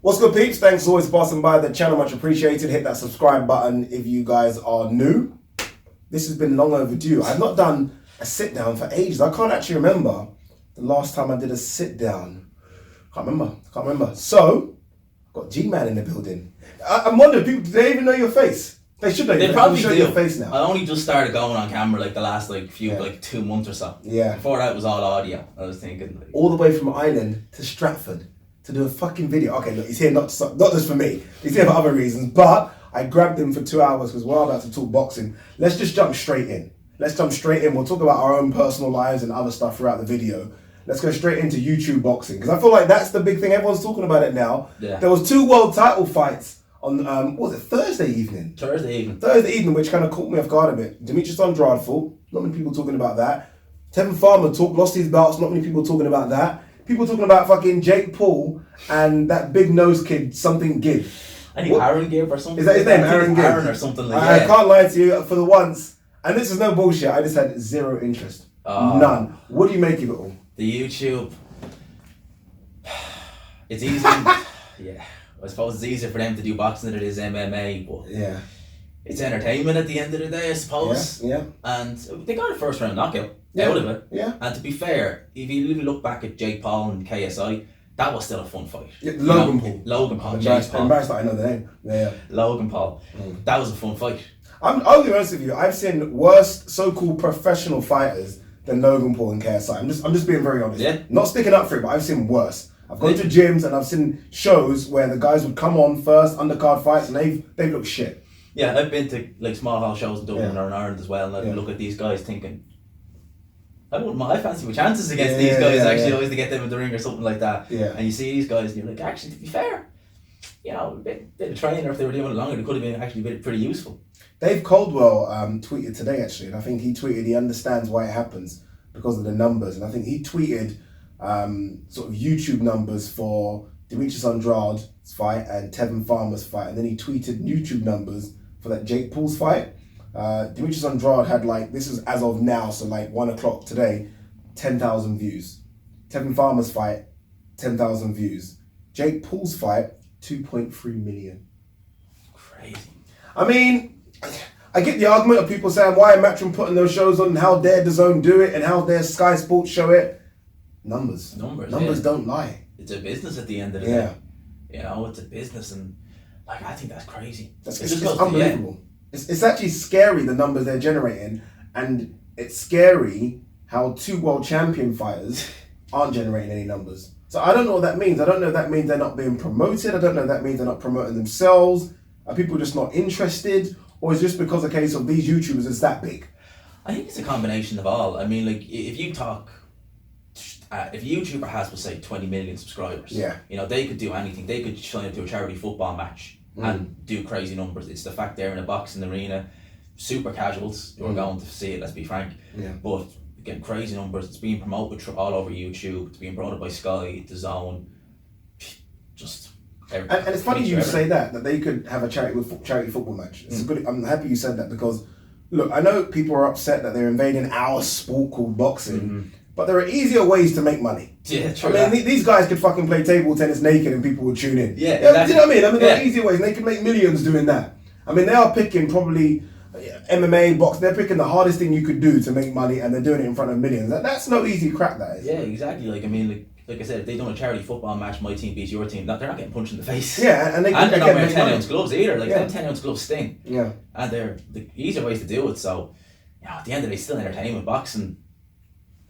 What's good, peeps? Thanks as always for passing by the channel. Much appreciated. Hit that subscribe button if you guys are new. This has been long overdue. I've not done a sit down for ages. I can't actually remember the last time I did a sit down. Can't remember. So, got Gman in the building. I'm wondering, people, do they even know your face? They should know. They probably show do. your face now. I only just started going on camera like the last 2 months or so. Yeah. Before that it was all audio. I was thinking all the way from Ireland to Stratford to do a fucking video. Okay, look, he's here not just for me. He's here for other reasons. But I grabbed him for 2 hours because we're about to talk boxing. Let's just jump straight in. We'll talk about our own personal lives and other stuff throughout the video. Let's go straight into YouTube boxing because I feel like that's the big thing. Everyone's talking about it now. Yeah. There was 2 world title fights on what was it, Thursday evening, which kind of caught me off guard a bit. Demetrius Andrade fought. Not many people talking about that. Tevin Farmer lost his belts. Not many people talking about that. People talking about fucking Jake Paul and that big nose kid, something Gibb. I think Aaron Gibb or something. Is that his name, Aaron Gibb? Aaron or something like that. I can't lie to you, for the once, and this is no bullshit, I just had zero interest. None. What do you make of it all? The YouTube, it's easy. Yeah, I suppose it's easier for them to do boxing than it is MMA, but yeah, it's entertainment at the end of the day, I suppose. Yeah. And they got a first round knockout out of it. Yeah. And to be fair, if you even look back at Jake Paul and KSI, that was still a fun fight. Yeah, Logan Paul. Jake Paul. Embarrassed that I know the name. Yeah. Logan Paul. That was a fun fight. I'll be honest with you. I've seen worse so-called professional fighters than Logan Paul and KSI. I'm just being very honest. Yeah. Not sticking up for it, but I've seen worse. I've gone to gyms and I've seen shows where the guys would come on first undercard fights and they look shit. Yeah, I've been to small hall shows in Dublin or in Ireland as well, and I look at these guys thinking, I fancy my chances against these guys always to get them in the ring or something like that. Yeah. And you see these guys and you're like, actually, to be fair, a bit of training, or if they were doing it longer, it could have been actually pretty useful. Dave Caldwell tweeted today actually, and I think he tweeted he understands why it happens because of the numbers, and I think he tweeted sort of YouTube numbers for Demetrius Andrade's fight and Tevin Farmer's fight, and then he tweeted YouTube numbers for that Jake Paul's fight. Demetrius Andrade had this is as of now, so 1 o'clock today, 10,000 views. Tevin Farmer's fight, 10,000 views. Jake Paul's fight, 2.3 million. Crazy. I mean, I get the argument of people saying, why are Matchroom putting those shows on, and how dare DAZN do it, and how dare Sky Sports show it? Numbers don't lie. It's a business at the end of the day. It's a business, and I think that's crazy. It's unbelievable. It's actually scary, the numbers they're generating, and it's scary how 2 world champion fighters aren't generating any numbers. So I don't know what that means. I don't know if that means they're not being promoted. I don't know if that means they're not promoting themselves. Are people just not interested? Or is it just because the case of these YouTubers is that big? I think it's a combination of all. I mean, if you talk, if a YouTuber has, we'll say, 20 million subscribers, they could do anything. They could sign up to a charity football match and do crazy numbers. It's the fact they're in a boxing arena, super casuals who are going to see it, let's be frank. Yeah. But getting crazy numbers, it's being promoted all over YouTube, it's being promoted by Sky, DAZN, just and it's funny you say that they could have a charity football match. It's good. I'm happy you said that because, look, I know people are upset that they're invading our sport called boxing, but there are easier ways to make money. Yeah, true. I mean, these guys could fucking play table tennis naked and people would tune in. Yeah, exactly. Do you know what I mean? There are easier ways, and they can make millions doing that. I mean, they are picking probably MMA, box. They're picking the hardest thing you could do to make money, and they're doing it in front of millions. That's no easy crack, that is. Yeah, exactly. Like I said, if they done a charity football match, my team beats your team, they're not getting punched in the face. Yeah, and they're not wearing 10-ounce gloves either. Them 10-ounce gloves sting. Yeah. And they're the easier ways to do it. So, at the end of the day, still entertainment. Boxing,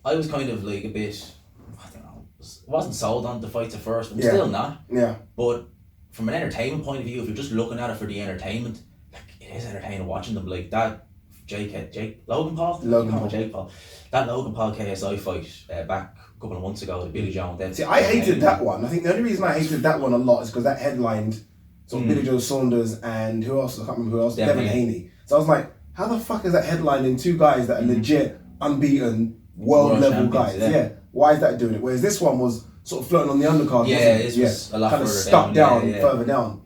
I was kind of a bit, I don't know, wasn't sold on the fights at first, but still not. Yeah. But from an entertainment point of view, if you're just looking at it for the entertainment, it is entertaining watching them. Logan Paul. That Logan Paul KSI fight back a couple of months ago, the Billy Joe. See, I hated that one. I think the only reason I hated that one a lot is because that headlined Billy Joe Saunders and who else? I can't remember who else. Devin Haney. So I was like, how the fuck is that headlining 2 guys that are legit, unbeaten, world level guys? Yeah. Why is that doing it? Whereas this one was sort of floating on the undercard. Yeah, it was a lot kind of further stuck down, further down.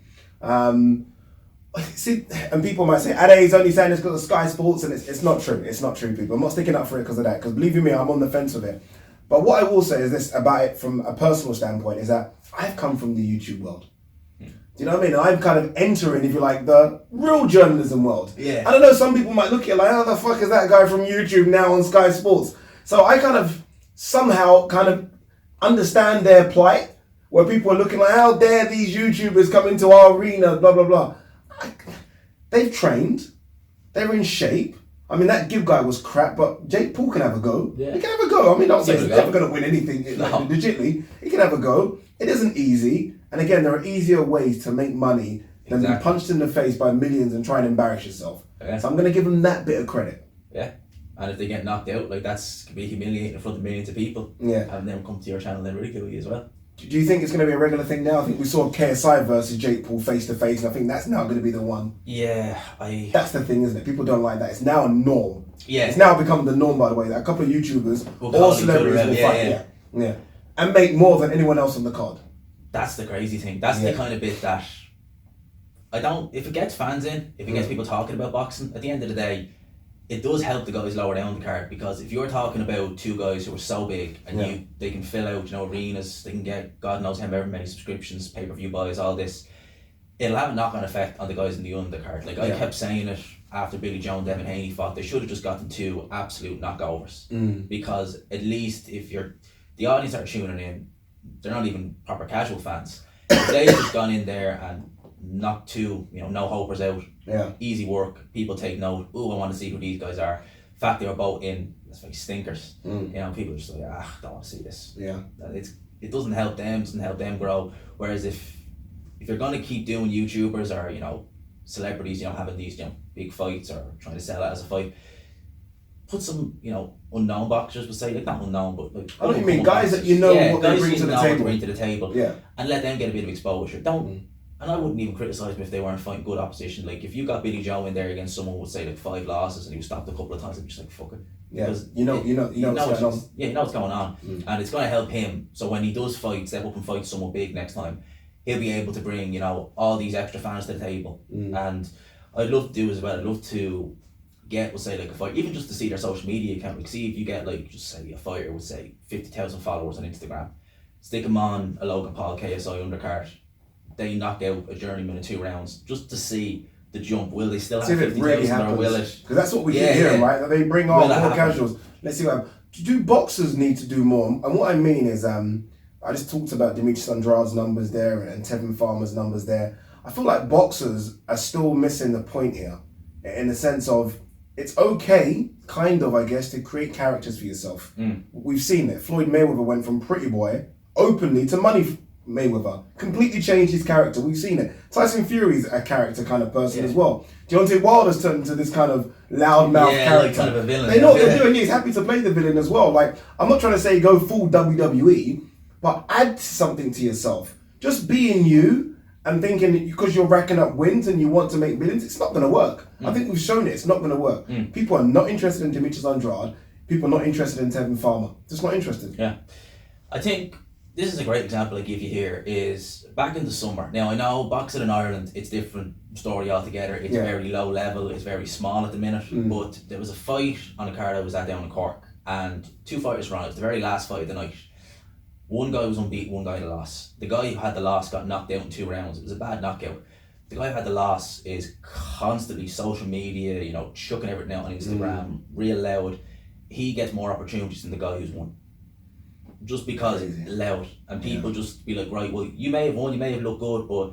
See, and people might say, Ade's only saying this because of Sky Sports, and it's not true. It's not true, people. I'm not sticking up for it because of that, because believe you me, I'm on the fence with it. But what I will say is this about it from a personal standpoint, is that I've come from the YouTube world. Do you know what I mean? I'm kind of entering, if you like, the real journalism world. Yeah. I don't know, some people might look at it like, how the fuck is that guy from YouTube now on Sky Sports? So I kind of somehow kind of understand their plight, where people are looking like, how dare these YouTubers come into our arena, blah, blah, blah. They've trained. They're in shape. I mean, that Gibb guy was crap, but Jake Paul can have a go. Yeah. He can have a go. I mean, not saying he's never going to win anything, like, legitly. He can have a go. It isn't easy. And again, there are easier ways to make money than be punched in the face by millions and try and embarrass yourself. Yeah. So I'm going to give them that bit of credit. Yeah. And if they get knocked out, like, that's can be humiliating in front of millions of people. Yeah. And then come to your channel and then ridicule you as well. Do you think it's going to be a regular thing now? I think we saw KSI versus Jake Paul face to face, and I think that's now going to be the one. Yeah, That's the thing, isn't it? People don't like that. It's now a norm. Yeah. It's now become the norm, by the way, that a couple of YouTubers or celebrities will fight. Yeah. And make more than anyone else on the card. That's the crazy thing. That's the kind of bit that if it gets fans in, if it gets people talking about boxing, at the end of the day, it does help the guys lower down the card, because if you're talking about two guys who are so big and they can fill out, arenas, they can get God knows however many subscriptions, pay-per-view buys, all this, it'll have a knock-on effect on the guys in the undercard. Like I kept saying it after Billy Joe and Devin Haney fought, they should have just gotten two absolute knockovers, because at least if the audience that are tuning in, they're not even proper casual fans. If they've just gone in there and knocked two, no hopers out. Yeah. Easy work. People take note. Oh, I want to see who these guys are. In fact, they were both in, let's say, stinkers. People are just like, don't want to see this. Yeah. It doesn't help them. Doesn't help them grow. Whereas if you're gonna keep doing YouTubers or celebrities, having these big fights or trying to sell it as a fight, put some unknown boxers, would say, like not unknown, but like I know what you mean, guys that what they bring to the table. Yeah. And let them get a bit of exposure. And I wouldn't even criticise them if they weren't fighting good opposition. Like, if you got Billy Joe in there against someone who would say like 5 losses and he was stopped a couple of times, I'd be just like, fuck it. Yeah, because you know what's going on. Yeah, you know what's going on. And it's going to help him. So when he does step up and fight someone big next time, he'll be able to bring, all these extra fans to the table. And I'd love to do as well. I'd love to get, we'll say, like a fight, even just to see their social media account. Like, see if you get, like, just say a fighter with, say, 50,000 followers on Instagram. Stick him on a Logan Paul KSI undercard. They knock out a journeyman in 2 rounds just to see the jump. Will they still have 50,000 or will it? Because that's what we keep hearing, right? That they bring on more casuals. Let's see what happens. Do boxers need to do more? And what I mean is, I just talked about Demetrius Andrade's numbers there and Tevin Farmer's numbers there. I feel like boxers are still missing the point here, in the sense of it's okay, kind of, I guess, to create characters for yourself. We've seen it. Floyd Mayweather went from pretty boy openly to money Mayweather. Completely changed his character. We've seen it. Tyson Fury's a character kind of person as well. Deontay Wilder's turned into this kind of loudmouth character. Like kind of a villain. They know what they're doing. He's happy to play the villain as well. Like, I'm not trying to say go full WWE, but add something to yourself. Just being you and thinking because you're racking up wins and you want to make millions, it's not going to work. I think we've shown it. It's not going to work. People are not interested in Demetrius Andrade. People are not interested in Tevin Farmer. Just not interested. Yeah. I think this is a great example I give you here is back in the summer. Now I know boxing in Ireland, it's different story altogether. It's very low level, it's very small at the minute. But there was a fight on a card I was at down in Cork and 2 fighters were on it. It was the very last fight of the night. One guy was unbeaten, one guy had a loss. The guy who had the loss got knocked out in 2 rounds. It was a bad knockout. The guy who had the loss is constantly social media, chucking everything out on Instagram, real loud. He gets more opportunities than the guy who's won. Just because it's loud and people just be like, right, well, you may have won, you may have looked good, but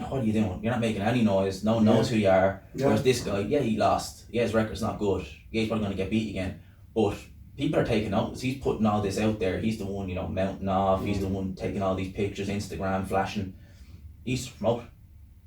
what are you doing? You're not making any noise. No one knows who you are. Whereas this guy, he lost. Yeah, his record's not good. Yeah, he's probably going to get beat again. But people are taking notice. He's putting all this out there. He's the one, mounting off. He's the one taking all these pictures, Instagram, flashing. He's promote.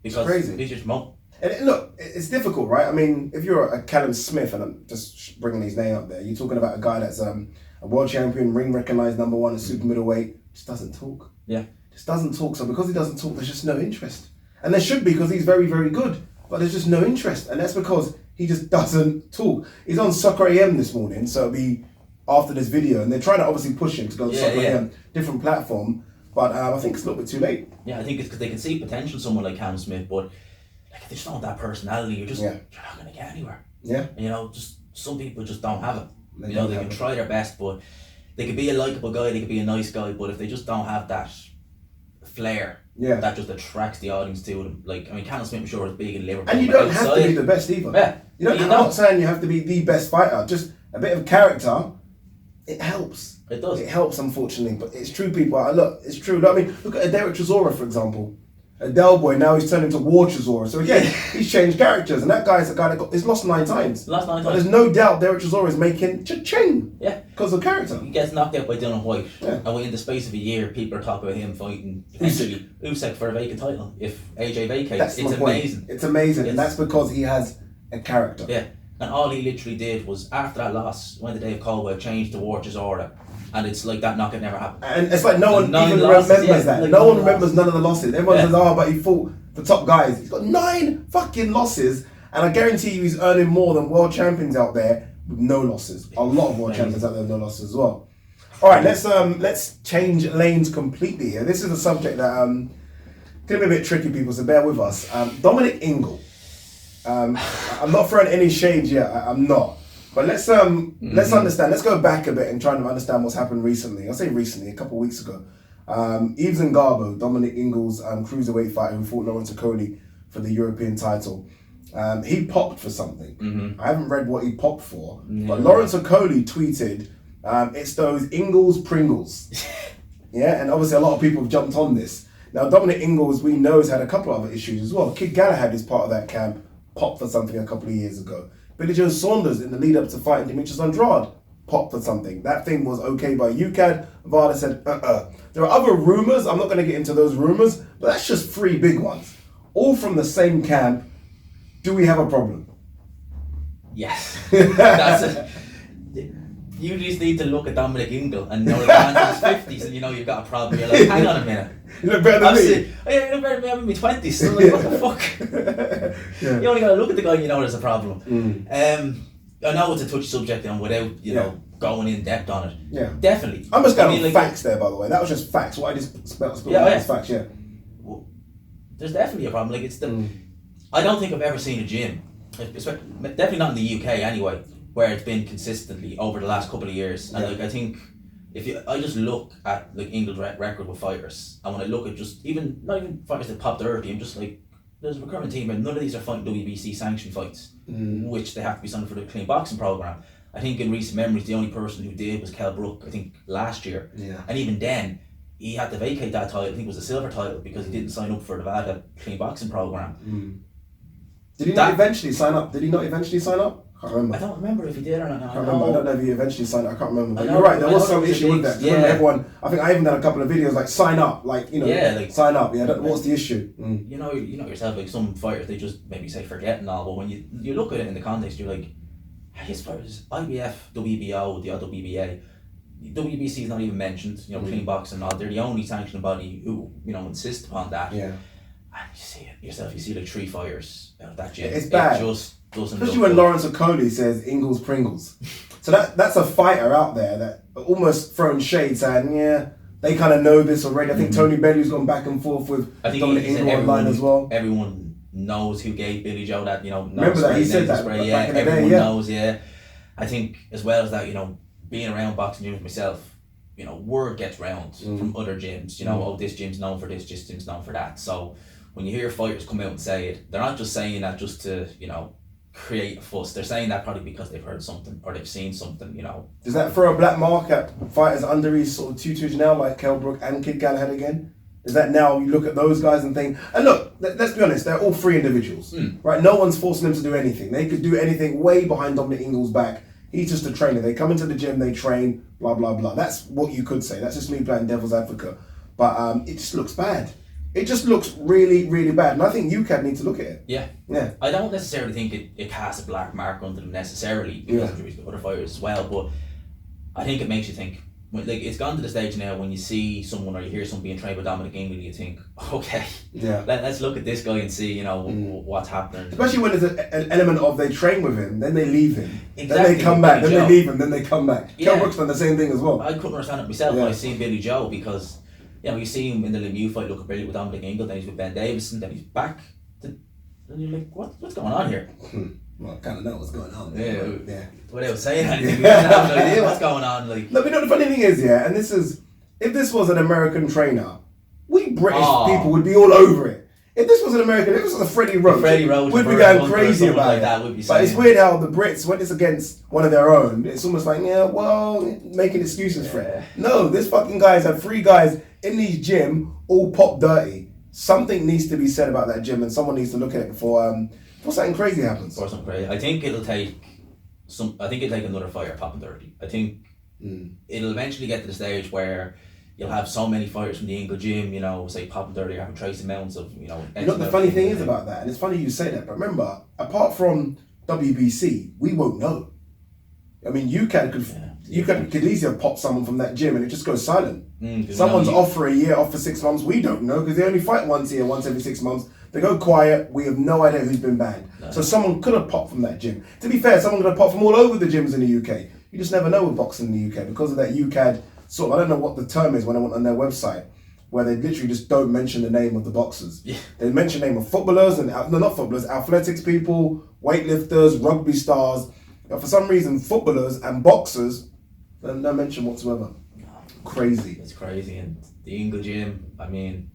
Because it's crazy. He's just promote. And look, it's difficult, right? I mean, if you're a Callum Smith, and I'm just bringing his name up there, you're talking about a guy that's a world champion, ring recognized #1 at super middleweight, just doesn't talk. Yeah. Just doesn't talk. So because he doesn't talk, there's just no interest. And there should be, because he's very, very good. But there's just no interest. And that's because he just doesn't talk. He's on Soccer AM this morning, so it'll be after this video. And they're trying to obviously push him to go to Soccer AM, different platform. But I think it's a little bit too late. Yeah, I think it's because they can see potential in someone like Cam Smith, but they just don't have that personality. You're not going to get anywhere. Yeah. And, just some people just don't have it. They can try their best, but they could be a likeable guy, they could be a nice guy, but if they just don't have that flair. Yeah. That just attracts the audience to them. Like, I mean, Callum Smith, I'm sure, is big in Liverpool. And you don't have to be the best either. Yeah. I'm not saying you have to be the best fighter. Just a bit of character, it helps. It does. It helps, unfortunately. But it's true, people. Look, it's true. I mean, look at Derek Chisora, for example. A Del Boy, now he's turned into War Chisora. So again, he's changed characters. And that guy's a guy that he's lost 9 times. But there's no doubt Derek Chisora is making cha-ching. Yeah. Because of character. He gets knocked out by Dylan White. Yeah. And in the space of a year, people are talking about him fighting essentially Usyk for a vacant title. If AJ vacates, it's amazing. It's amazing. And that's because he has a character. Yeah. And all he literally did was, after that loss, when the Dave Caldwell changed to War Chisora. And it's like that knockout never happened. And it's like no one even remembers that. Like no one remembers none of the losses. Everyone says, oh, but he fought the top guys. He's got 9 fucking losses. And I guarantee you he's earning more than world champions out there with no losses. A lot of world champions out there with no losses as well. All right, let's change lanes completely here. This is a subject that can be a bit tricky, people, so bear with us. Dominic Ingle. I'm not throwing any shade yet. I'm not. But let's understand. Let's go back a bit and try to understand what's happened recently. I say recently, a couple of weeks ago. Yves Ngarbo, Dominic Ingle's cruiserweight fighter who fought Lawrence Okoli for the European title. He popped for something. Mm-hmm. I haven't read what he popped for, but Lawrence Okoli tweeted, "It's those Ingles Pringles." Yeah, and obviously a lot of people have jumped on this. Now Dominic Ingles, we know, has had a couple of other issues as well. Kid Galahad is part of that camp. Popped for something a couple of years ago. Billy Joe Saunders, in the lead up to fighting Demetrius Andrade, popped for something. That thing was okay by UCAD. Varda said, There are other rumours. I'm not going to get into those rumours, but that's just 3 big ones. All from the same camp. Do we have a problem? Yes. You just need to look at Dominic Ingle and know that man's in his 50s and you know you've got a problem. You're like, hang on a minute. You look better than me. You look better than me. I'm in my 20s. So like, what the fuck? Yeah. You only got to look at the guy and you know there's a problem. I know it's a touchy subject and without, you know, going in depth on it. Yeah. Definitely. I'm just going on facts there, by the way. That was just facts. What I just spelled was facts, yeah. Well, there's definitely a problem. Like, it's the... I don't think I've ever seen a gym, definitely not in the UK anyway, where it's been consistently over the last couple of years. And like, I think I just look at like Ingle's record with fighters, and when I look at just not even fighters that popped early, I'm just like, there's a recurrent team, and none of these are fighting WBC sanctioned fights, which they have to be signed for the clean boxing program. I think in recent memories, the only person who did was Kell Brook, I think last year. Yeah. And even then, he had to vacate that title. I think it was a silver title because he didn't sign up for the Nevada clean boxing program. Did he not eventually sign up? I can't remember. I don't remember if he did or not. I can't remember. I don't know if he eventually signed up. I can't remember. But you're right, there was some issue with that. Yeah. Everyone, I think I even done a couple of videos like sign up, like, you know, sign up. Yeah, what's the issue? You know yourself, like some fighters, they just maybe say forget and all, but when you look at it in the context, you're like, his fighters, IBF, WBO, the other WBA, WBC is not even mentioned, you know, clean boxing and all. They're the only sanctioned body who, you know, insist upon that. Yeah. And you see it yourself, you see like 3 fighters out of that gym. It's bad. It just doesn't Especially when Lawrence Okoli says Ingles Pringles. So that's a fighter out there that almost throwing shade saying, yeah, they kind of know this already. I think Tony Bellu's gone back and forth with Dominic Ingle online as well. Everyone knows who gave Billy Joe that, you know. Remember that, he said that. Yeah, everyone knows, yeah. I think as well as that, you know, being around boxing gyms myself, you know, word gets round from other gyms, you know, oh, this gym's known for this gym's known for that. So when you hear fighters come out and say it, they're not just saying that just to, you know, create a fuss. They're saying that probably because they've heard something or they've seen something, you know. Does that throw a black mark at fighters under his sort of tutelage now, like Kell Brook and Kid Galahad again? Is that now you look at those guys and think, and look, let's be honest, they're all 3 individuals, right? No one's forcing them to do anything. They could do anything way behind Dominic Ingle's back. He's just a trainer. They come into the gym, they train, blah, blah, blah. That's what you could say. That's just me playing devil's advocate. But it just looks bad. It just looks really, really bad. And I think UCAD need to look at it. Yeah. I don't necessarily think it casts a black mark under them necessarily, because there's other fighters as well. But I think it makes you think. Like, it's gone to the stage now when you see someone or you hear someone being trained by Dominic Ingle, you think, okay, let's look at this guy and see, you know, what's happening. Especially when there's an element of they train with him, then they leave him, then they come back, then they leave him, then they come back. Yeah. Kell Brook's done the same thing as well. I couldn't understand it myself when I see Billy Joe, because, you know, you see him in the Lemieux fight looking brilliant with Dominic Ingle, then he's with Ben Davison, then he's back, and you're like, what's going on here? Well, I kind of know what's going on. Yeah. Without saying anything, we don't have an idea what's going on. Like, no, but you know, the funny thing is, and this is, if this was an American trainer, we British people would be all over it. If this was an American, if this was a Freddie Roach, we'd be going crazy about it. But it's weird how the Brits, when it's against one of their own, it's almost like, making excuses for it. No, this fucking guy's had 3 guys in his gym all pop dirty. Something needs to be said about that gym, and someone needs to look at it before something crazy happens. Before something crazy. I think it'll take another fire popping dirty. I think it'll eventually get to the stage where you'll have so many fighters from the English gym, say popping dirty, or having trace amounts of, the funny thing is about that, and it's funny you say that, but remember, apart from WBC, we won't know. I mean, you could easily have popped someone from that gym and it just goes silent. Someone's off for a year, off for 6 months, we don't know, because they only fight once a year, once every 6 months. They go quiet, we have no idea who's been banned. No. So someone could have popped from that gym. To be fair, someone could have popped from all over the gyms in the UK. You just never know with boxing in the UK because of that UCAD sort of, I don't know what the term is when I went on their website, where they literally just don't mention the name of the boxers. Yeah. They mention the name of footballers, and not footballers, athletics people, weightlifters, rugby stars. For some reason, footballers and boxers, no mention whatsoever. Crazy. It's crazy. And the Ingle gym, I mean,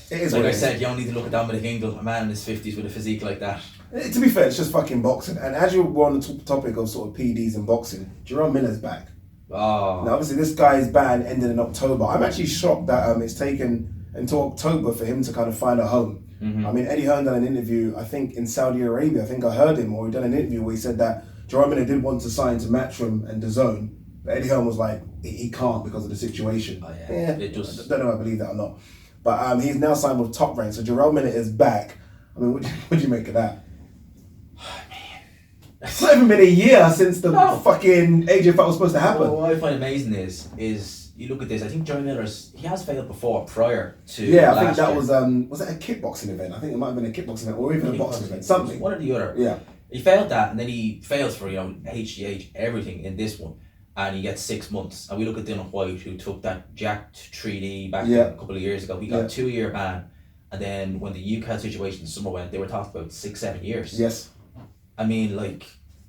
it is like I said, you only need to look at Dominic Ingle, a man in his 50s with a physique like that. To be fair, it's just fucking boxing. And as you were on the topic of sort of PDs and boxing, Jerome Miller's back. Oh. Now, obviously, this guy's ban ended in October. I'm actually shocked that it's taken until October for him to kind of find a home. Mm-hmm. I mean, Eddie Hearn done an interview, I think, in Saudi Arabia. I think I heard him, or he done an interview where he said that Jerome Miller did want to sign to Matchroom and DAZN, but Eddie Hearn was like, he can't because of the situation. Oh, yeah. I don't know if I believe that or not. But he's now signed with Top Rank, so Jerome Miller is back. I mean, what do you make of that? It's not even been a year since the fucking AJ fight was supposed to happen. Well, what I find amazing is you look at this. I think Jerome Miller he has failed before prior to. Yeah, I think that was it a kickboxing event? I think it might have been a kickboxing event or even a boxing event. Something. One or the other. Yeah. He failed that, and then he fails for HGH everything in this one, and he gets 6 months. And we look at Dylan White, who took that jacked 3D back a couple of years ago. He got a 2-year ban, and then when the UCAD situation in the summer went, they were talking about 6-7 years. Yes. I mean, like,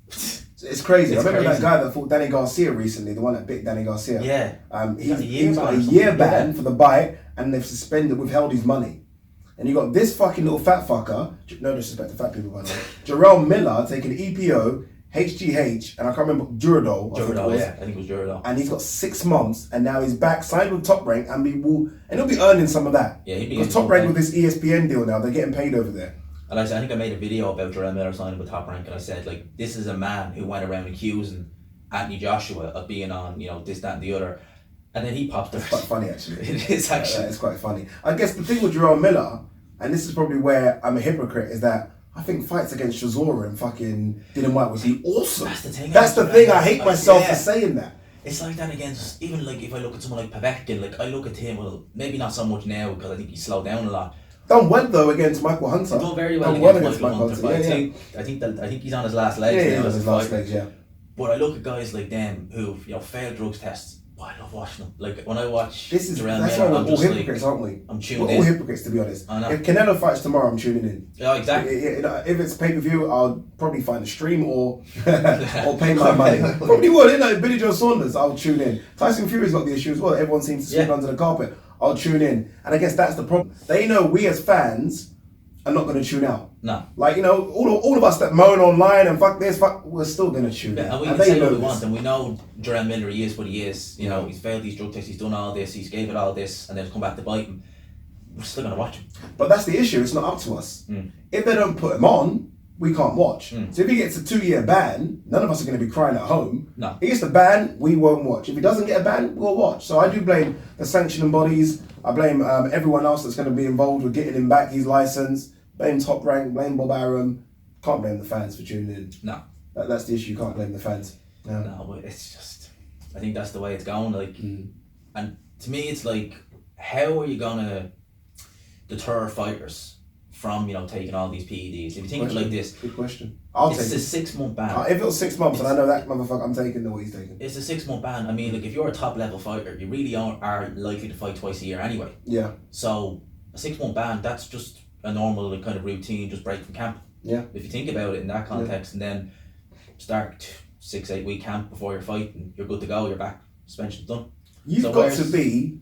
it's crazy. I remember that guy that fought Danny Garcia recently, the one that bit Danny Garcia. Yeah. He's got a year ban for the bite, and they've withheld his money. And you got this fucking little fat fucker, no disrespect to fat people by the way, Jerome Miller taking EPO, HGH, and I can't remember, Duradol. I think it was Duradol. And he's got 6 months, and now he's back, signed with Top Rank, and he'll be earning some of that. Yeah, because Top Rank with this ESPN deal now, they're getting paid over there. And I think I made a video about Jerome Miller signing with Top Rank, and I said, like, this is a man who went around accusing Anthony Joshua of being on, this, that, and the other, and then he popped there. It's quite funny, actually. It is, actually. It's quite funny. I guess the thing with Jerome Miller, and this is probably where I'm a hypocrite, is that I think fights against Chisora and fucking Dylan White was awesome. That's the thing. I hate myself for saying that. It's like that against, even like if I look at someone like Povetkin, like I look at him, well, maybe not so much now because I think he's slowed down a lot. Done well though against Michael Hunter. Done very well against Michael Hunter. But I think he's on his last legs. Yeah, he's on his last legs. Yeah. But I look at guys like them who failed drugs tests. I love watching them. Like when I watch that's why we're all hypocrites, aren't we? I'm tuned in. We're all hypocrites, to be honest. If Canelo fights tomorrow, I'm tuning in. Yeah, exactly. If it's pay-per-view, I'll probably find a stream or pay my money. Probably would, Billy Joe Saunders, I'll tune in. Tyson Fury's got the issue as well. Everyone seems to sweep under the carpet. I'll tune in. And I guess that's the problem. They know we as fans are not going to tune out. No. Like, all of us that moan online and fuck this, we're still going to tune in. And we can say what we want, and we know Jerome Miller, he is what he is. He's failed these drug tests, he's done all this, he's gave it all this, and then it's come back to bite him. We're still going to watch him. But that's the issue, it's not up to us. If they don't put him on, we can't watch. So if he gets a 2-year ban, none of us are going to be crying at home. No. He gets the ban, we won't watch. If he doesn't get a ban, we'll watch. So I do blame the sanctioning bodies. I blame everyone else that's going to be involved with getting him back his license. Blame Top Rank, blame Bob Arum. Can't blame the fans for tuning in. No. That's the issue, you can't blame the fans. No, but it's just, I think that's the way it's going. Like, and to me, it's like, how are you going to deter fighters from, taking all these PEDs? If you think of it like this. Good question. It's a 6-month ban. If it was 6 months and I know that motherfucker, I'm taking what he's taking. It's a 6-month ban. I mean, like, if you're a top level fighter, you really are likely to fight twice a year anyway. Yeah. So, a 6-month ban, that's just a normal kind of routine, just break from camp. Yeah. If you think about it in that context, and then start 6-8 week camp before your fight, and you're good to go. You're back. Suspension's done. You've got to be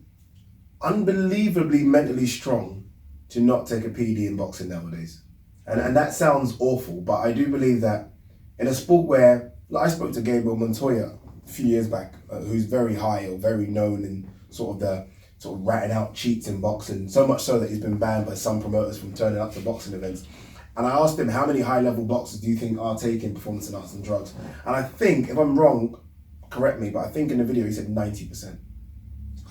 unbelievably mentally strong to not take a PD in boxing nowadays. And that sounds awful, but I do believe that in a sport where, like I spoke to Gabriel Montoya a few years back, who's very high or very known in sort of ratting out cheats in boxing, so much so that he's been banned by some promoters from turning up to boxing events. And I asked him, how many high-level boxers do you think are taking performance enhancing drugs? And I think, if I'm wrong, correct me, but I think in the video he said 90%.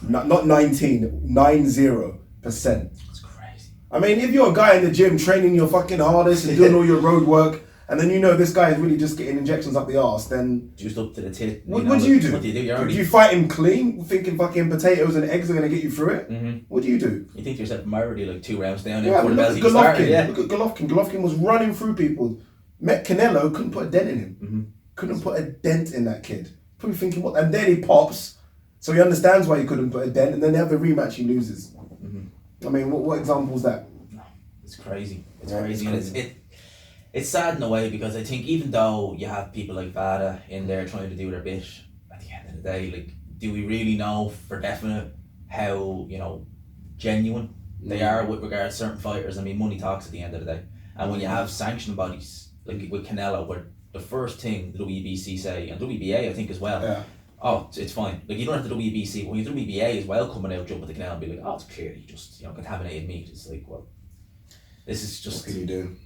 Not 19, 90%. That's crazy. I mean, if you're a guy in the gym training your fucking hardest and doing all your road work, and then you know this guy is really just getting injections up the arse, then... Just up to the tit. What do you do? What do you do? Do you fight him clean, thinking fucking potatoes and eggs are going to get you through it? Mm-hmm. What do you do? You think to yourself, I'm already like 2 rounds down Yeah, before the look bells at even started. Golovkin. Yeah. Look at Golovkin. Golovkin was running through people. Met Canelo, couldn't put a dent in him. Mm-hmm. Couldn't put a dent in that kid. Probably thinking, what? And then he pops, so he understands why he couldn't put a dent, and then they have the rematch, he loses. Mm-hmm. I mean, what example is that? No, it's crazy. It's Yeah, crazy. it's And crazy. it's sad in a way, because I think even though you have people like Vada in there trying to do their bit, at the end of the day, like, do we really know for definite how, genuine they are with regards to certain fighters? I mean, money talks at the end of the day. And when you have sanctioned bodies, like with Canelo, where the first thing the WBC say, and WBA I think as well, Yeah. oh, it's fine. Like, you don't have the WBC, but when you have the WBA as well coming out, jumping the Canelo and be like, oh, it's clearly just, contaminated meat. It's like, well, this is just... What can you do?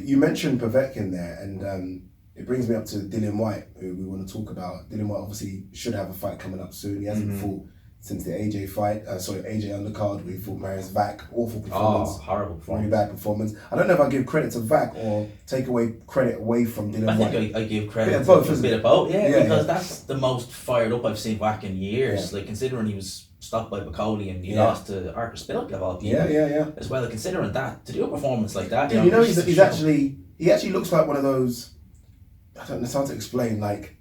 You mentioned Povetkin there, and it brings me up to Dillian White, who we want to talk about. Dillian White obviously should have a fight coming up soon. He hasn't fought since the AJ fight, AJ undercard, where he fought Marius Vac. Awful performance. Oh, horrible performance. Really bad performance. I don't know if I give credit to Vac or take credit away from Dillian White. I think I give credit Bit of both, to a isn't bit it? of both, Yeah, because that's the most fired up I've seen Vac in years. Yeah. Like, considering he was stopped by Bacoli and he Yeah. lost to Arthur Spilk of all people. Yeah. As well, considering that, to do a performance like that, Dude, he actually looks like one of those, I don't know how to explain, like,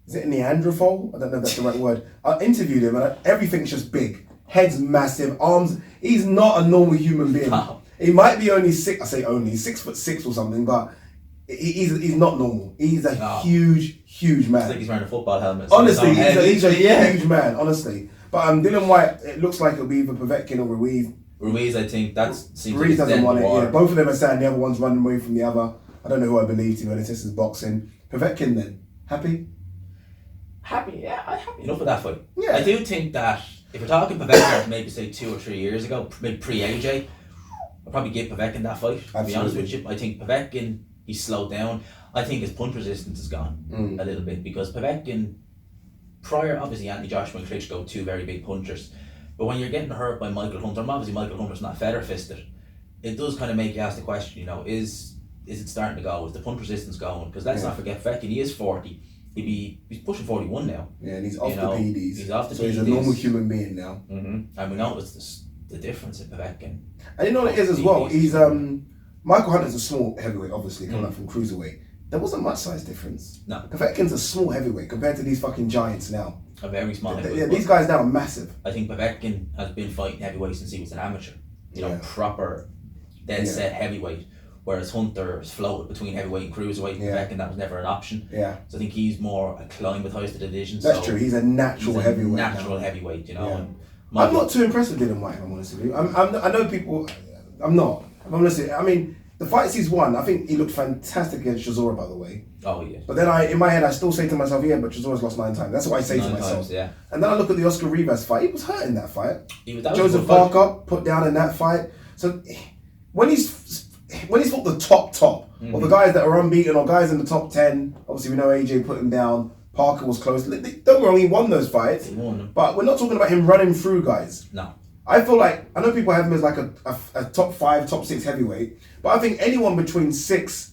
is it a Neanderthal? I don't know if that's the right word. I interviewed him and everything's just big. Head's massive, arms, he's not a normal human being. No. He might be only 6'6" or something, but he's not normal. He's a huge man. It's like he's wearing a football helmet. Honestly, he's a yeah. huge man, honestly. But Dillian White, it looks like it'll be either Povetkin or Ruiz. Ruiz, I think, seems Ruiz like doesn't want it. war. Yeah, both of them are saying the other one's running away from the other. I don't know who I believe, to be honest. This is boxing. Povetkin then, happy? Happy, yeah, I'm happy enough with that fight. Yeah. I do think that if we're talking Povetkin maybe say 2 or 3 years ago, maybe pre-AJ, I'd probably give Povetkin that fight, to be honest with you. I think Povetkin, he's slowed down. I think his punch resistance has gone a little bit, because Povetkin, prior, obviously Anthony Joshua and Klitschko, 2 very big punchers, but when you're getting hurt by Michael Hunter, and obviously Michael Hunter's not feather-fisted, it does kind of make you ask the question, is it starting to go? Is the punch resistance going? Because let's not forget, Povetkin, he is 40. He's pushing 41 now. Yeah, and he's off the PDs. He's off the PDs. So he's a normal human being now. And we noticed the difference in Povetkin. And you know what it is as well? He's Michael Hunter's a small heavyweight, obviously, coming up from cruiserweight. There wasn't much size difference. No. Povetkin's a small heavyweight compared to these fucking giants now. A very small heavyweight. Yeah, these guys now are massive. I think Povetkin has been fighting heavyweight since he was an amateur. Proper, dead set heavyweight. Whereas Hunter has floated between heavyweight and cruiserweight. Povetkin, that was never an option. Yeah. So I think he's more acclimatized to the division. That's true. He's a natural heavyweight. Heavyweight, And I'm not too impressed with Dillian White, if I'm honest with you. I know people. I'm not. If I'm honest with you. I mean, the fights he's won, I think he looked fantastic against Chisora, by the way. Oh yeah. But then in my head, I still say to myself, yeah, but Chisora's lost 9 times. That's what I say to myself. Times, yeah. And then I look at the Oscar Rivas fight. He was hurt in that fight. That Joseph Parker put down in that fight. So when he's fought the top, or the guys that are unbeaten, or guys in the top 10, obviously we know AJ put him down. Parker was close. Don't get me wrong, he won those fights. He won them. But we're not talking about him running through guys. No. I feel like, I know people have him as like a top 5, top 6 heavyweight, but I think anyone between 6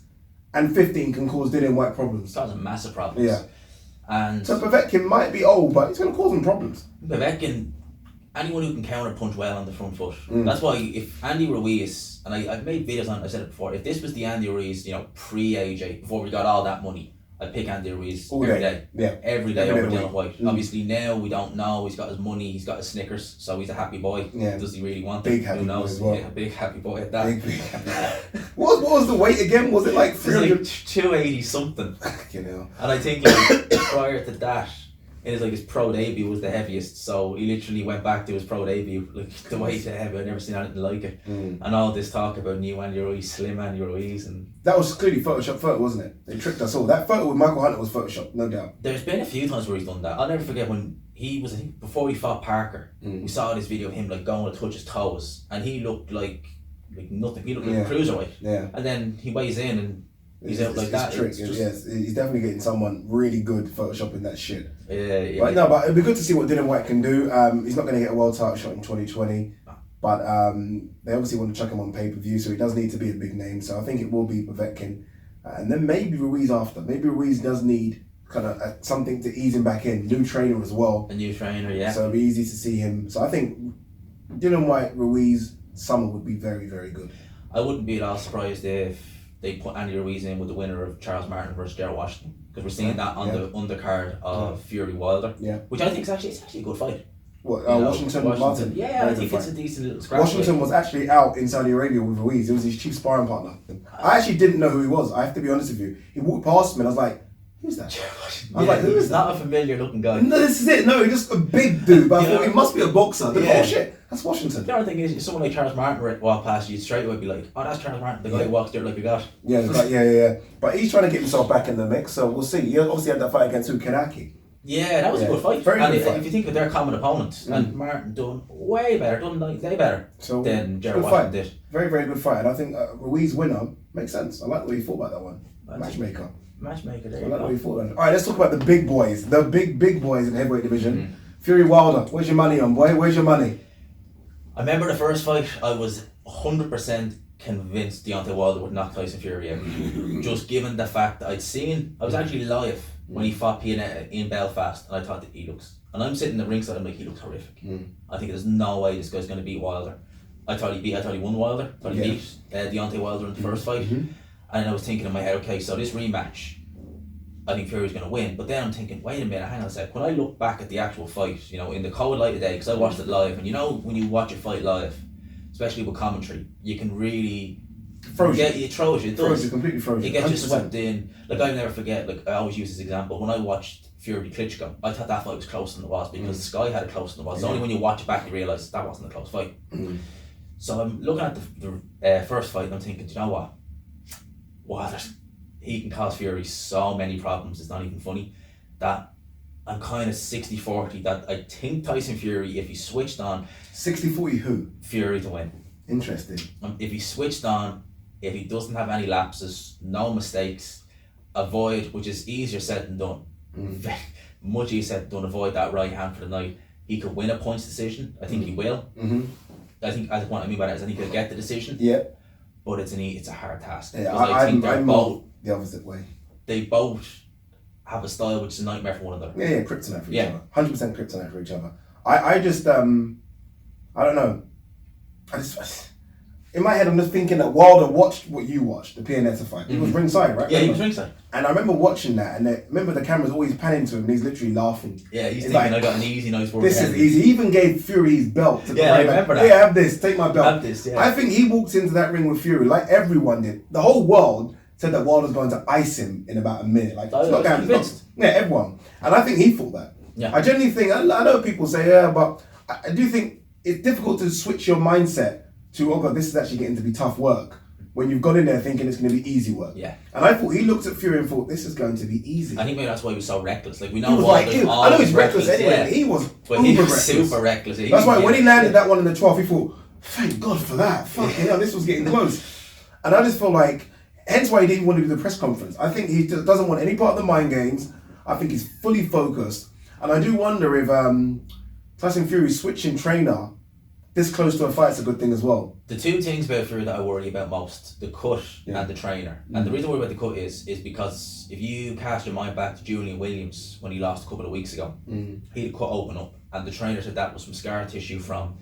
and 15 can cause Dillian White problems. That was a massive problem. Yeah. And so Povetkin might be old, but he's going to cause him problems. Povetkin, anyone who can counter punch well on the front foot. That's why if Andy Ruiz, and I've made videos on it, I said it before, if this was the Andy Ruiz, pre-AJ, before we got all that money, I'd pick Andy Ruiz every day. Yeah. Every day over Dillian White. Obviously now we don't know, he's got his money, he's got his Snickers, so he's a happy boy. Yeah. Does he really want big it? happy Who knows? Boy as well. Yeah, big happy boy at that. Big happy boy. What was the weight again? Was it like 300? Like 280 something. You know. And I think like, prior to that, it was like his pro debut was the heaviest, so he literally went back to his pro debut, like the weight of heavy. I've never seen anything like it. And all this talk about new Andy Ruiz, slim Andy Ruiz, and that was clearly Photoshop photo, wasn't it? They tricked us all. That photo with Michael Hunter was Photoshop, no doubt. There's been a few times where he's done that. I'll never forget when he was, I think, before he fought Parker, we saw this video of him like going to touch his toes, and he looked like nothing. He looked like a cruiserweight. Yeah. And then he weighs in and he's out like that. Trick. Yes, he's definitely getting someone really good photoshopping that shit. Yeah. But it'd be good to see what Dylan White can do. He's not going to get a world title shot in 2020, but they obviously want to chuck him on pay-per-view, so he does need to be a big name. So I think it will be Povetkin, and then maybe Ruiz after. Maybe Ruiz does need kind of something to ease him back in. New trainer as well. A new trainer, yeah. So it'll be easy to see him. So I think Dylan White, Ruiz, summer would be very, very good. I wouldn't be at all surprised if they put Andy Ruiz in with the winner of Charles Martin versus Gerald Washington, because we're seeing that on the undercard of Fury Wilder, which I think is actually a good fight. What, Washington Martin? Yeah, I think it's a decent little scrap. Washington was actually out in Saudi Arabia with Ruiz. It was his chief sparring partner. I actually didn't know who he was. I have to be honest with you. He walked past me and I was like, who's that? I was like, who is that? Not a familiar looking guy. No, this is it. No, he's just a big dude. But I thought he must be a boxer. Oh shit, that's Washington. The other thing is, if someone like Charles Martin walk past you, straight away be like, oh, that's Charles Martin, the guy who walks there like a god. Yeah, yeah. But he's trying to get himself back in the mix, so we'll see. He obviously had that fight against Kenaki. Yeah, that was a good fight. Very good fight. If you think of their common opponent, and Martin done way better, done way better than Gerald Washington did. Very, very good fight. And I think Ruiz winner makes sense. I like the way he thought about that one. Matchmaker, there you go. I like the way he thought about it. Alright, let's talk about the big boys. The big boys in the heavyweight division. Fury Wilder, where's your money on, boy? Where's your money? I remember the first fight, I was 100% convinced Deontay Wilder would knock Tyson Fury out. Just given the fact that I was actually live when he fought Pianetta in Belfast, and I thought that he looks, and I'm sitting in the ringside, I'm like, he looks horrific. I think there's no way this guy's going to beat Wilder. I thought he won Wilder, he beat Deontay Wilder in the first fight, and I was thinking in my head, okay, so this rematch, I think Fury's going to win, but then I'm thinking, wait a minute, hang on a sec, when I look back at the actual fight, in the cold light of day, because I watched it live, and when you watch a fight live, especially with commentary, you can really it throws you. It does. Completely frozen. It gets you swept in. Like, I'll never forget, like, I always use this example. When I watched Fury Klitschko, I thought that fight was closer than it was, because Sky had it closer than it was. It's only when you watch it back you realise that wasn't a close fight. So I'm looking at the first fight and I'm thinking, do you know what? Wow, he can cause Fury so many problems, it's not even funny. That I'm kind of 60-40 that I think Tyson Fury, if he switched on... 60-40 who? Fury to win. Interesting. If he switched on, if he doesn't have any lapses, no mistakes, avoid, which is easier said than done, much easier said than done, avoid that right hand for the night, he could win a points decision. I think he will. I think what I mean by that is I think he'll get the decision. Yeah. But it's a hard task. Yeah, I think they're both the opposite way. They both have a style which is a nightmare for one another. Yeah, kryptonite for each other. 100% kryptonite for each other. I just I don't know. In my head, I'm just thinking that Wilder watched what you watched, the Pianetta fight. He was ringside, right? Yeah, he was ringside. And I remember watching that, and remember the camera's always panning to him, and he's literally laughing. Yeah, he's thinking, like, I got an easy nice work. This is easy. He even gave Fury his belt. I remember that. Yeah, have this, take my belt. Have this, yeah. I think he walked into that ring with Fury, like everyone did. The whole world said that Wilder's going to ice him in about a minute. Like, it's not going to. Yeah, everyone. And I think he thought that. Yeah. I genuinely think, I know people say, yeah, but I do think it's difficult to switch your mindset to, oh God, this is actually getting to be tough work, when you've gone in there thinking it's going to be easy work. Yeah. And I thought he looked at Fury and thought, this is going to be easy. I think maybe that's why he was so reckless. Like, we know he was like, I know he's reckless anyway, but he was reckless. Super reckless. That's why when he landed that one in the 12th, he thought, thank God for that. Fucking hell, this was getting close. And I just feel like, hence why he didn't want to do the press conference. I think he doesn't want any part of the mind games. I think he's fully focused. And I do wonder if Tyson Fury switching trainer this close to a fight is a good thing as well. The two things about Fury that I worry about most, the cut and the trainer. And the reason I worry about the cut is because if you cast your mind back to Julian Williams when he lost a couple of weeks ago, he had cut open up, and the trainer said that was some scar tissue from,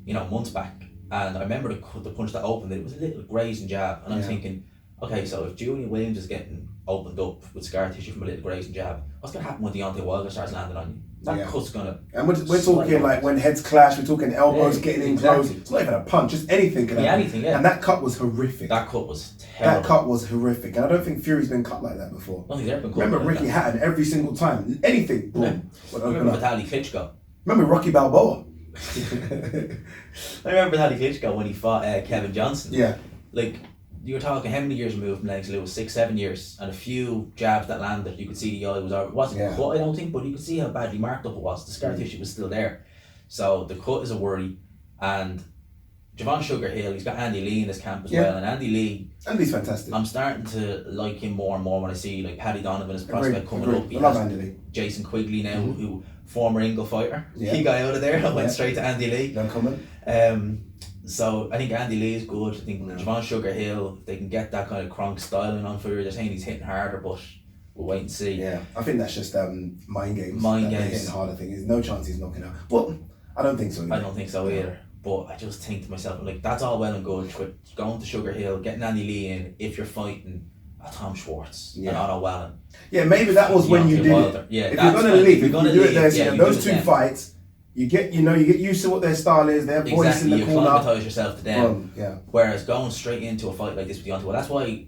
months back. And I remember the punch that opened, it was a little grazing jab, and I'm thinking, okay, so if Julian Williams is getting opened up with scar tissue from a little grazing jab, what's going to happen when Deontay Wilder starts landing on you? That cut's gonna. And we're talking like when heads clash, we're talking elbows getting in close. It's not even a punch, just anything can happen. Anything, yeah. And that cut was horrific. That cut was terrible. That cut was horrific. And I don't think Fury's been cut like that before. I don't think they've been cut. Remember Ricky Hatton every single time. Anything, boom. Remember Vitaly Klitschko? Remember Rocky Balboa? I remember Vitaly Klitschko when he fought Kevin Johnson. Yeah. Like, you were talking how many years removed from Lennox Lewis? 6-7 years, and a few jabs that landed. You could see the eye wasn't cut, I don't think, but you could see how badly marked up it was. The scar tissue was still there, so the cut is a worry. And Javon Sugarhill, he's got Andy Lee in his camp as well, and Andy's fantastic. I'm starting to like him more and more when I see like Paddy Donovan as prospect coming up. I love Andy Lee. Jason Quigley now, who former Ingle fighter, he got out of there and went straight to Andy Lee. No comment. So I think Andy Lee is good. I think Javon Sugarhill, if they can get that kind of Kronk styling on Fury, they're saying he's hitting harder, but we'll wait and see. Yeah, I think that's just mind games. Mind games. Hitting harder thing. There's no chance he's knocking out. Well, I don't think so either. I don't think so either. But I just think to myself, like, that's all well and good with going to Sugarhill, getting Andy Lee in if you're fighting a Tom Schwartz and Otto Wallen. Yeah, maybe that was when you did it. Yeah, if you're gonna leave, if you do it there, those two fights. You get used to what their style is, their voice in the corner. You acclimatise yourself to them. Yeah. Whereas going straight into a fight like this with Deontay, well, that's why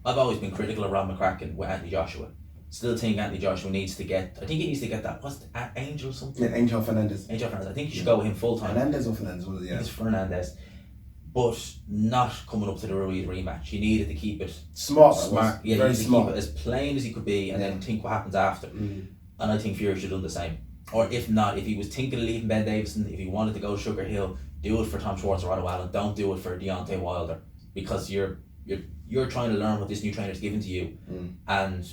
I've always been critical of Rob McCracken with Anthony Joshua. Still think Anthony Joshua needs to get. I think he needs to get that. What's Angel or something? Yeah, Angel Fernandez. I think you should go with him full time. Fernandez or Fernandez? What is it? It's Fernandez. But not coming up to the Ruiz rematch. He needed to keep it smart. Yeah, very smart. Keep it as plain as he could be, and then think what happens after. And I think Fury should have done the same. Or if not, if he was thinking of leaving Ben Davison, if he wanted to go Sugarhill, do it for Tom Schwartz or Otto Allen. Don't do it for Deontay Wilder, because you're trying to learn what this new trainer's given to you, and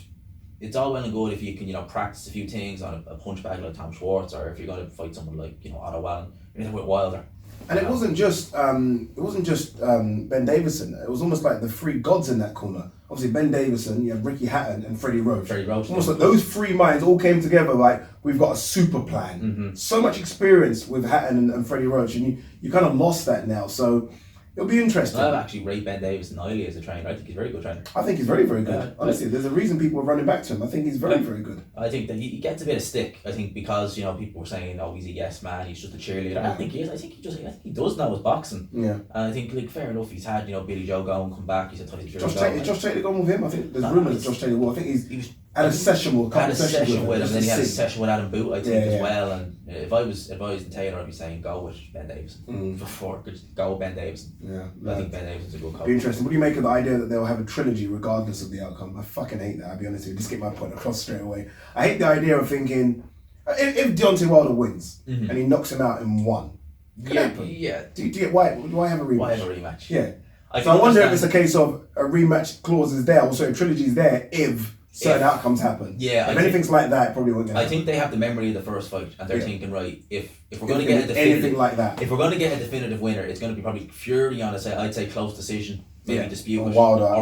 it's all well and good if you can practice a few things on a punch bag like Tom Schwartz, or if you're going to fight someone like Otto Allen, with Wilder. And it wasn't just Ben Davison. It was almost like the three gods in that corner. Obviously Ben Davison, you have Ricky Hatton and Freddie Roach. Almost like those three minds all came together like, we've got a super plan. So much experience with Hatton and Freddie Roach, and you kind of lost that now. So it'll be interesting. I've actually rated Ben Davison highly as a trainer. I think he's a very good trainer. I think he's very, very good. Honestly, there's a reason people are running back to him. I think he's very, very good. I think that he gets a bit of stick. I think because people were saying, "Oh, he's a yes man. He's just a cheerleader." I don't think he is. I think he does know his boxing. Yeah. And I think fair enough. He's had Billy Joe go and come back. He's had Josh Taylor gone with him. I think there's rumours that Josh Taylor will. I think he was had a session with him. And then he had a session with Adam Boot, I think, as well. And if I was advising Taylor, I'd be saying go with Ben Davison before. Go with Ben Davison. Yeah. I think Ben Davison's a good coach. Be interesting. What do you make of the idea that they'll have a trilogy regardless of the outcome? I fucking hate that. I'll be honest with you. Just get my point across straight away. I hate the idea of thinking if Deontay Wilder wins and he knocks him out in one. Yeah. Do you get why have a rematch? Why have a rematch? Yeah. So I wonder if it's a case of a rematch clause is there, also a trilogy is there if certain outcomes happen. Yeah. If anything's like that, it probably won't happen. I think they have the memory of the first fight, and they're thinking, right, if we're going to get a definitive, anything like that, if we're going to get a definitive winner, it's going to be probably Fury on I'd say close decision, maybe dispute or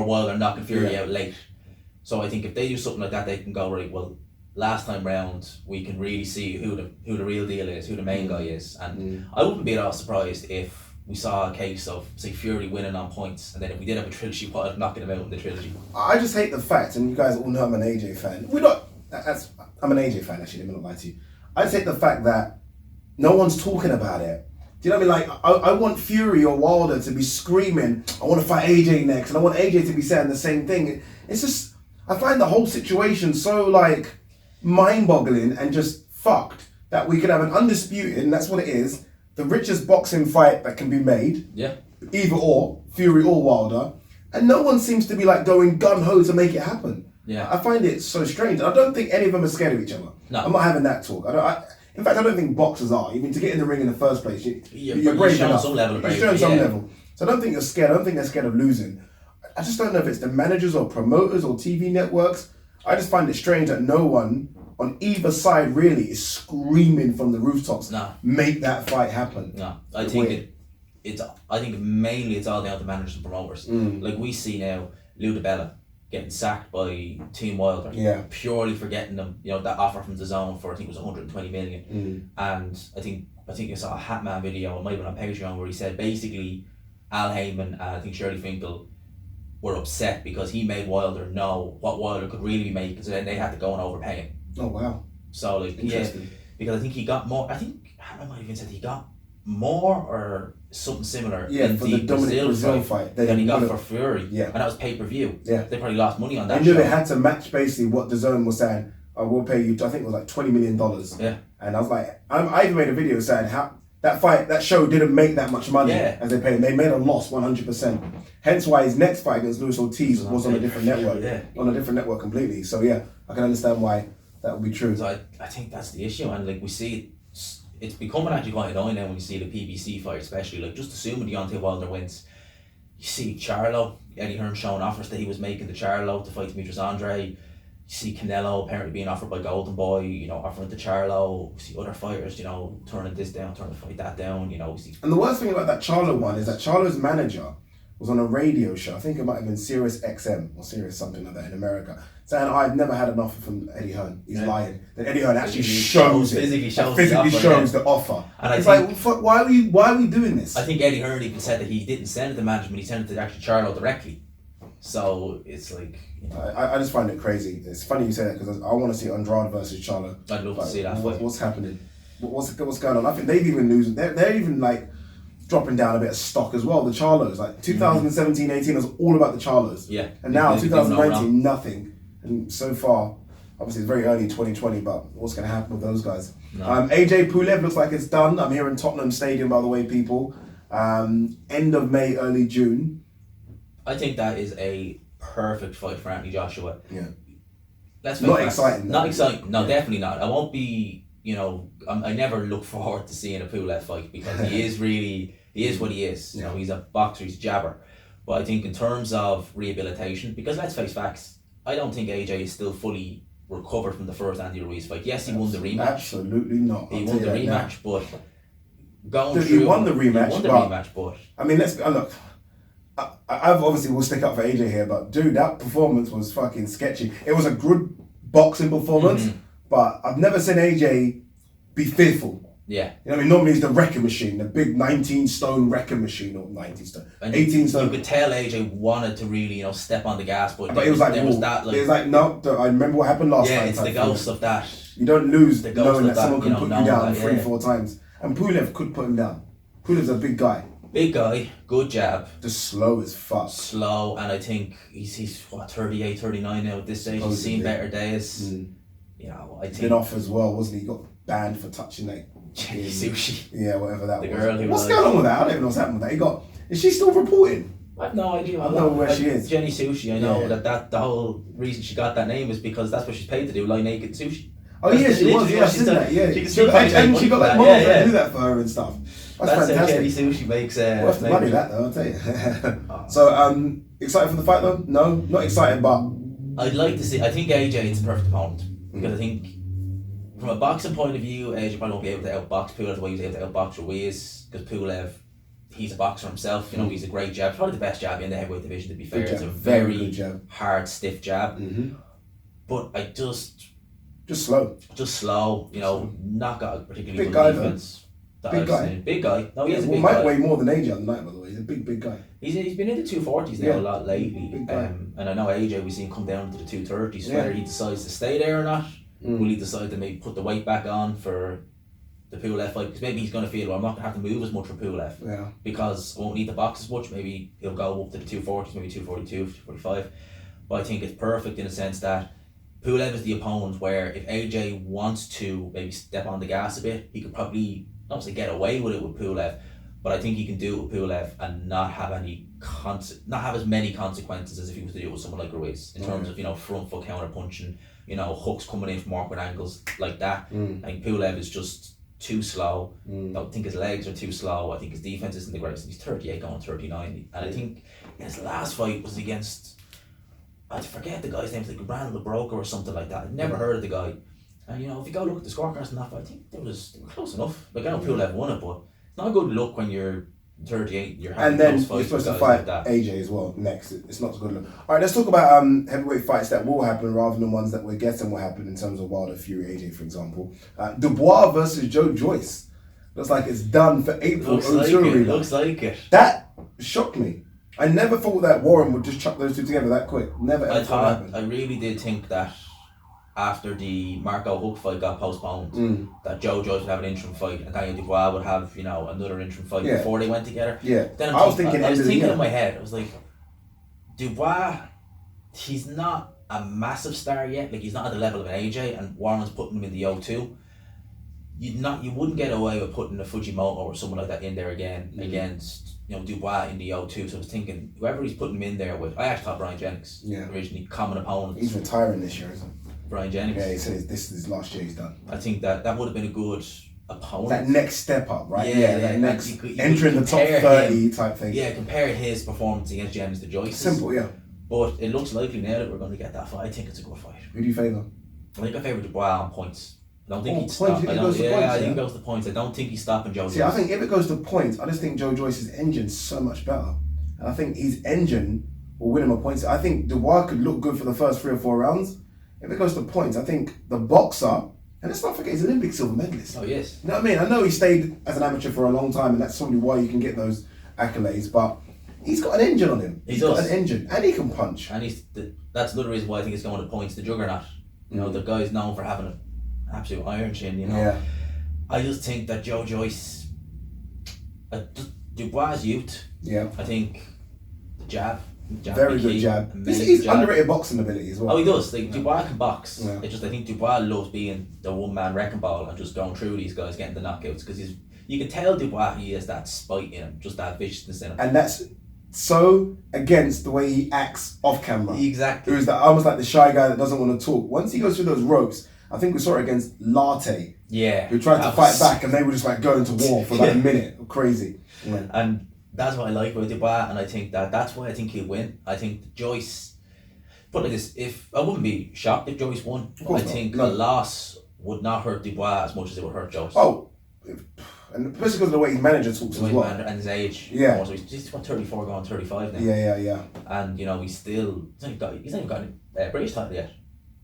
Wilder knocking Fury out late. So I think if they do something like that, they can go, right, well, last time round we can really see who the real deal is, who the main guy is, and I wouldn't be at all surprised if we saw a case of, say, Fury winning on points, and then if we did have a trilogy, what knocking him out in the trilogy. I just hate the fact, and you guys all know I'm an AJ fan. I'm an AJ fan, actually, let me not lie to you. I just hate the fact that no one's talking about it. Do you know what I mean? Like, I want Fury or Wilder to be screaming, I want to fight AJ next, and I want AJ to be saying the same thing. It's just, I find the whole situation so, like, mind-boggling and just fucked that we could have an undisputed, and that's what it is, the richest boxing fight that can be made. Yeah. Either or, Fury or Wilder. And no one seems to be like going gun-ho to make it happen. Yeah. I find it so strange. I don't think any of them are scared of each other. No. I'm not having that talk. In fact, I don't think boxers are. Even to get in the ring in the first place, you're brave enough. Some level of bravery, you're showing some level. So I don't think you're scared. I don't think they're scared of losing. I just don't know if it's the managers or promoters or TV networks. I just find it strange that no one on either side really is screaming from the rooftops. No. Make that fight happen. No, I think mainly it's all down to managers and promoters. Like we see now, Lou DiBella getting sacked by Team Wilder, purely for getting them, that offer from DAZN for I think it was 120 million. And I think I saw a Hatman video, it might have been on Patreon, where he said basically Al Heyman and I think Shirley Finkel were upset because he made Wilder know what Wilder could really be making, so then they had to go and overpay him. Oh wow! So like, because I think he got more. I think I might even said he got more or something similar. Yeah, in for the Dominic Brazil fight. Than he got for Fury. Yeah, and that was pay-per-view. Yeah, they probably lost money on that. They knew show. They had to match basically what DAZN was saying. I will pay you. I think it was like $20 million. Yeah, and I was like, I even made a video saying how that show didn't make that much money as they paid. They made a loss 100%. Hence why his next fight against Luis Ortiz was on a different network. On a different network completely. So yeah, I can understand why that would be true. So I think that's the issue, and like we see it's becoming actually quite annoying now when you see the PBC fight, especially like just assuming Deontay Wilder wins. You see Charlo, Eddie Hearn showing offers that he was making to Charlo to fight Demetrius Andre. You see Canelo apparently being offered by Golden Boy, you know, offering to Charlo. We see other fighters, you know, turning this down, turning to fight that down, you know. We see. And the worst thing about that Charlo one is that Charlo's manager was on a radio show, I think it might have been Sirius XM or Sirius something like that in America, saying, I've never had an offer from Eddie Hearn. He's lying. Then Eddie Hearn actually physically shows the offer. And it's like, why are we doing this? I think Eddie Hearn even said that he didn't send it to management, he sent it to actually Charlo directly. So it's like, you know. I just find it crazy. It's funny you say that because I want to see Andrade versus Charlo. I'd love to see that. What's happening? What's going on? I think they've even losing. They're even like dropping down a bit of stock as well. The Charlos, like 2017-18 was all about the Charlos. Yeah. And now 2019, nothing. And so far, obviously it's very early 2020, but what's going to happen with those guys? No. AJ Pulev looks like it's done. I'm here in Tottenham Stadium, by the way, people. End of May, early June. I think that is a perfect fight for Anthony Joshua. Yeah. That's not exciting. Not exciting. No, definitely not. I won't be. You know, I never look forward to seeing a Pulev fight because he is what he is. You know, he's a boxer, he's a jabber. But I think in terms of rehabilitation, because let's face facts, I don't think AJ is still fully recovered from the first Andy Ruiz fight. Yes, he won the rematch. Absolutely not. He won the rematch, but going through... He won the rematch, but... I mean, let's... Look, I've obviously will stick up for AJ here, but dude, that performance was fucking sketchy. It was a good boxing performance, but I've never seen AJ be fearful. Yeah. You know what I mean? Normally he's the wrecking machine, the big 19-stone wrecking machine, or 19 stone, 18 stone. You could tell AJ wanted to really, you know, step on the gas, but it was like, no, I remember what happened last time. Yeah, it's the ghost of that. You don't lose knowing that someone can put you down 3-4 times. And Pulev could put him down. Pulev's a big guy. Big guy, good jab. Just slow as fuck. Slow, and I think he's what, 38, 39 now at this stage. He's seen better days. You know, I think... Been off as well, wasn't he? He got banned for touching that Jenny Sushi. Yeah, whatever that the was. Girl who what's going on with that? I don't even know what's happened with that. Is she still reporting? I have no idea. I don't know where she is. Jenny Sushi, I know that the whole reason she got that name is because that's what she's paid to do, lie naked sushi. Oh yeah, she was. Yeah, she did that. Yeah, and she got like models to do that for her and stuff. That's fantastic. How Jenny Sushi makes. Worth the money, that though, I'll tell you. So, excited for the fight though? No, not excited, but I'd like to see. I think AJ is the perfect opponent because I think from a boxing point of view, AJ probably won't be able to outbox Pulev the way he was able to outbox Ruiz because Pulev, he's a boxer himself. You know, he's a great jab, probably the best jab in the heavyweight division. To be fair, it's a very hard, stiff jab. But I just slow. You know, not got a particularly good defense. Big guy. No, he is a big guy. Might weigh more than AJ on the night, by the way. He's a big guy. He's been in the 240s now a lot lately. And I know AJ, we see him come down to the 230s. Whether he decides to stay there or not, will he decide to maybe put the weight back on for the Pulev fight? Because maybe he's going to feel, well, I'm not going to have to move as much for Pulev. Yeah. Because I won't need the box as much. Maybe he'll go up to the 240s, maybe 242, 245. But I think it's perfect in the sense that Pulev is the opponent where if AJ wants to maybe step on the gas a bit, he could probably not to get away with it with Pulev, but I think he can do it with Pulev and not have as many consequences as if he was to do it with someone like Ruiz in terms of, you know, front foot counter punching, you know, hooks coming in from awkward angles like that. I think Pulev is just too slow. I don't think his legs are too slow. I think his defense isn't the greatest. He's 38 going 39, and I think his last fight was against, I forget the guy's name, like Randall Broker or something like that. I've never heard of the guy. And you know, if you go look at the scorecards and that fight, I think they were close enough. Like I know Pulev won it, but it's not a good look when you're 38. You're having and then close you're supposed to fight like AJ as well next. It's not a good look. All right, let's talk about heavyweight fights that will happen rather than ones that we're guessing will happen in terms of Wilder, Fury, AJ, for example. Dubois versus Joe Joyce. Looks like it's done for April. Looks like it. That shocked me. I never thought that Warren would just chuck those two together that quick. Never ever thought that happened. I really did think that after the Marco Huck fight got postponed, that Joe Joyce would have an interim fight and Daniel Dubois would have, you know, another interim fight before they went together. Yeah. Then I was thinking in my head, I was like, Dubois, he's not a massive star yet. Like, he's not at the level of an AJ, and Warren's putting him in the O2. You wouldn't get away with putting a Fujimoto or someone like that in there again against, you know, Dubois in the O2. So I was thinking, whoever he's putting him in there with, I actually thought Brian Jennings originally, common opponent. He's retiring this year, isn't he? Brian Jennings. Yeah, he said this is his last year he's done. I think that would have been a good opponent. That next step up, right? Yeah, that next you could entering the top 30 type thing. Yeah, compare his performance against Jennings to Joyce's. Simple, yeah. But it looks likely now that we're going to get that fight. I think it's a good fight. Who do you favour? I think I favour Dubois on points. I don't think he'd stop. I think it goes to points. I don't think he's stopping Joe Joyce. See, I think if it goes to points, I just think Joe Joyce's engine's so much better. And I think his engine will win him a points. I think Dubois could look good for the first 3 or 4 rounds. If it goes to points, I think the boxer, and let's not forget he's an Olympic silver medalist. Oh, yes. You know what I mean? I know he stayed as an amateur for a long time, and that's probably why you can get those accolades, but he's got an engine on him. He's got an engine, and he can punch. And that's another reason why I think it's going to points. The juggernaut. You know, the guy's known for having an absolute iron chin, you know. Yeah. I just think that Joe Joyce, Dubois' youth. Yeah. I think the jab. Very good jab. He's underrated boxing ability as well. Oh, he does. Like, Dubois can box. Yeah. I think Dubois loves being the one-man wrecking ball and just going through these guys, getting the knockouts, because you can tell Dubois he has that spite in him, just that viciousness in him. And that's so against the way he acts off camera. Exactly. Who's that almost like the shy guy that doesn't want to talk. Once he goes through those ropes, I think we saw it against Latte. Yeah. Who tried to fight back, and they were just like going to war for like a minute. Crazy. Yeah. And that's what I like about Dubois, and I think that's why I think he'll win. I think Joyce, put it like this, I wouldn't be shocked if Joyce won. I think a loss would not hurt Dubois as much as it would hurt Joyce. Oh, and especially because of the way his manager talks as well. And his age. Yeah. So he's 34 going 35 now. Yeah. And, you know, he's not even got a British title yet.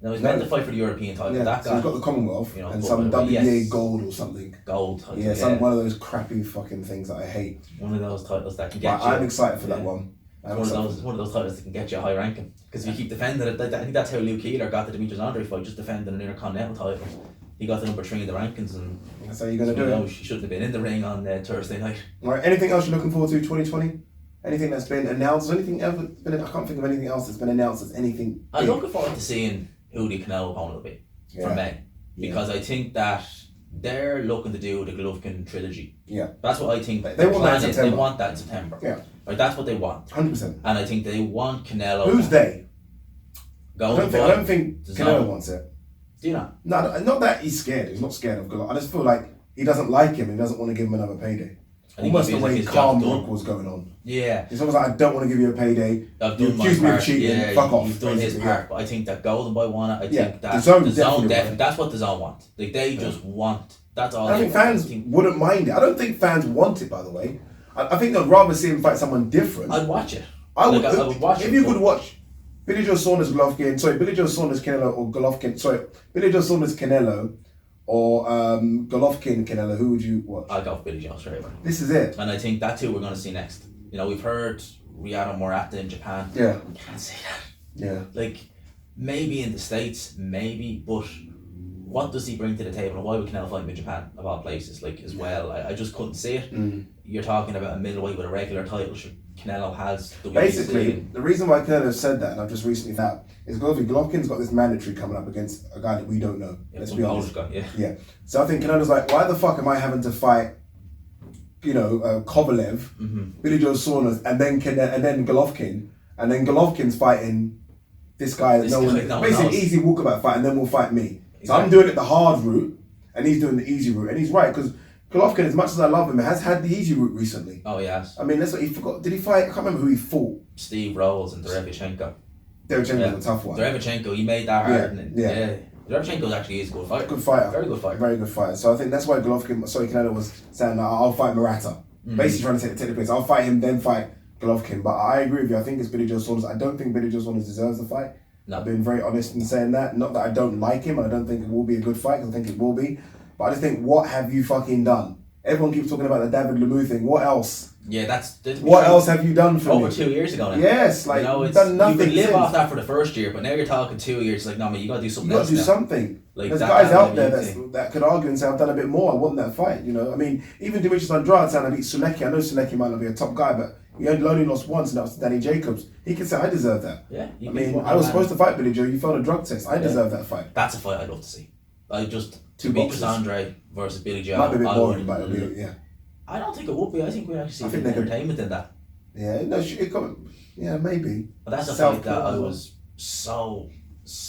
No, he's meant to fight for the European title. Yeah, that so he's got the Commonwealth, you know, and some WBA gold or something. Gold title. Yeah, one of those crappy fucking things that I hate. One of those titles that can get you. I'm excited for that one. One of those titles that can get you a high ranking. Because if you keep defending it, I think that's how Luke Keeler got the Demetrius Andre fight, just defending an Intercontinental title. He got the number 3 in the rankings, and that's how you're going to do it. He shouldn't have been in the ring on Thursday night. Alright, anything else you're looking forward to 2020? Anything that's been announced? Anything ever been? I can't think of anything else that's been announced as anything. I'm looking forward to seeing who the Canelo opponent will be from May, because I think that they're looking to do the Golovkin trilogy. Yeah, that's what I think. They want that in September. They want that in September. Yeah, right. That's what they want. 100%. And I think they want Canelo. Who's they? I don't think Canelo Canelo wants it. Do you not? No, not that he's scared. He's not scared of Golovkin. I just feel like he doesn't like him. He doesn't want to give him another payday. Almost the way Calm Rook was going on. Yeah. It's almost like, I don't want to give you a payday. You accuse me of cheating. Fuck off. You've done his part. But I think that Golden Boy want it. I think that the zone definitely. That's what the zone want. Like, they just want. That's all. I think fans wouldn't mind it. I don't think fans want it, by the way. I think they'd rather see him fight someone different. I'd watch it. I would watch it. If you could watch Billy Joe Saunders Golovkin, Billy Joe Saunders Canelo or Golovkin, Billy Joe Saunders Canelo or Golovkin Canelo, who would you watch? I'll go for Billy Joe straight away. This is it. And I think that's who we're going to see next. You know, we've heard Riyadh Morata in Japan. Yeah. We can't see that. Yeah. Like, maybe in the States, maybe, but what does he bring to the table, and why would Canelo fight him in Japan, of all places, like, as well? I just couldn't see it. You're talking about a middleweight with a regular title. Canelo has the basically, the reason why Canelo said that, and I've just recently found out, is because Golovkin's got this mandatory coming up against a guy that we don't know. Yeah, let's be honest. Guy, yeah. So I think Canelo's like, why the fuck am I having to fight, Kovalev, Billy Joe Saunders, and then Golovkin, and then Golovkin's fighting this guy that basically easy walkabout fight, and then will fight me. Exactly. So I'm doing it the hard route, and he's doing the easy route, and he's right, because Golovkin, as much as I love him, has had the easy route recently. Oh, yes. I mean, that's what he forgot. Did he fight? I can't remember who he fought. Steve Rolls and Derevchenko. Derevchenko's a tough one. Derevchenko, he made that hard. Yeah. Derevchenko actually is a good fighter. Good fighter. Very good fighter. Very good fighter. So I think that's why Canelo was saying, I'll fight Morata. Basically trying to take the place. I'll fight him, then fight Golovkin. But I agree with you. I think it's Billy Joe Saunders. I don't think Billy Joe Saunders deserves the fight. No. I've been very honest in saying that. Not that I don't like him, and I don't think it will be a good fight, because I think it will be. But I just think, what have you fucking done? Everyone keeps talking about the David Lemieux thing. What else? Yeah, what else have you done for over me? 2 years ago now? Yes, like, you've done nothing. You could live since. off that for the first year, but now you're talking 2 years. Like, no, man, you got to do something else. You got to do something. Like, there's guys out there that could argue and say, I've done a bit more. I won that fight. You know, I mean, even Demetrius Andrade saying I beat Sulecki. I know Sulecki might not be a top guy, but he only lost once, and that was Danny Jacobs. He can say, I deserve that. Yeah. I mean, I was supposed to fight Billy Joe. You failed a drug test. I deserve that fight. That's a fight I'd love to see. Like, just Demetrius Andrade versus Billy Joe. Might be a bit boring, but it'll be, yeah. I don't think it would be. I think we actually see entertainment in that. Yeah, no, yeah, maybe. But that's a fight that I was so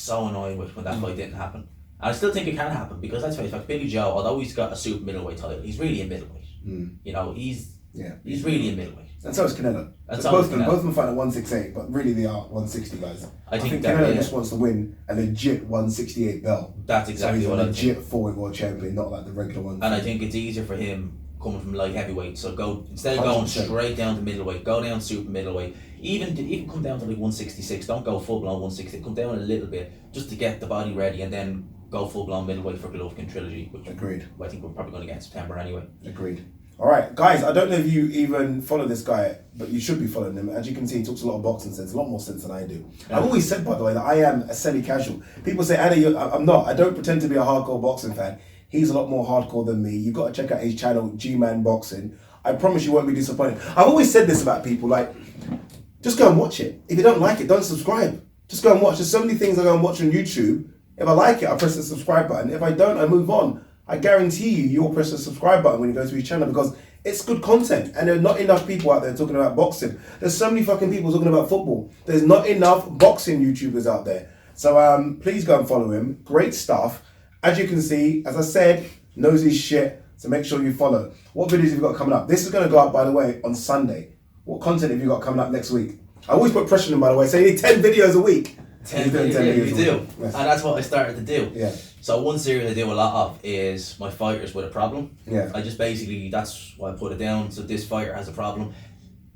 annoyed with when that fight didn't happen. And I still think it can happen because let's face it, Billy Joe, although he's got a super middleweight title, he's really in middleweight. You know, he's really in middleweight. And so is Canelo. So both of them fight at 168, but really they are 160 guys. I think Canelo just wants to win a legit 168 belt. That's exactly what I think. He's a legit four-weight world champion, not like the regular one. And I think it's easier for him coming from light heavyweight, so go instead of going straight down to middleweight, go down super middleweight, even come down to like 166. Don't go full blown 160. Come down a little bit just to get the body ready, and then go full blown middleweight for Golovkin trilogy. Which agreed. I think we're probably going to get in September anyway. Agreed. All right, guys. I don't know if you even follow this guy, but you should be following him. As you can see, he talks a lot of boxing sense, a lot more sense than I do. Yeah. I've always said, by the way, that I am a semi-casual. People say, Anna, I'm not. I don't pretend to be a hardcore boxing fan. He's a lot more hardcore than me. You've got to check out his channel, Gman Boxing. I promise you won't be disappointed. I've always said this about people, like, just go and watch it. If you don't like it, don't subscribe. Just go and watch. There's so many things I go and watch on YouTube. If I like it, I press the subscribe button. If I don't, I move on. I guarantee you'll press the subscribe button when you go to his channel because it's good content. And there are not enough people out there talking about boxing. There's so many fucking people talking about football. There's not enough boxing YouTubers out there. So please go and follow him. Great stuff. As you can see, as I said, knows his shit. So make sure you follow. What videos have you got coming up? This is going to go up, by the way, on Sunday. What content have you got coming up next week? I always put pressure on him, by the way. So you need 10 videos a week. 10 videos, you do. Yes. And that's what I started to do. Yeah. So one series I do a lot of is my fighters with a problem. Yeah. I just basically, that's why I put it down. So this fighter has a problem.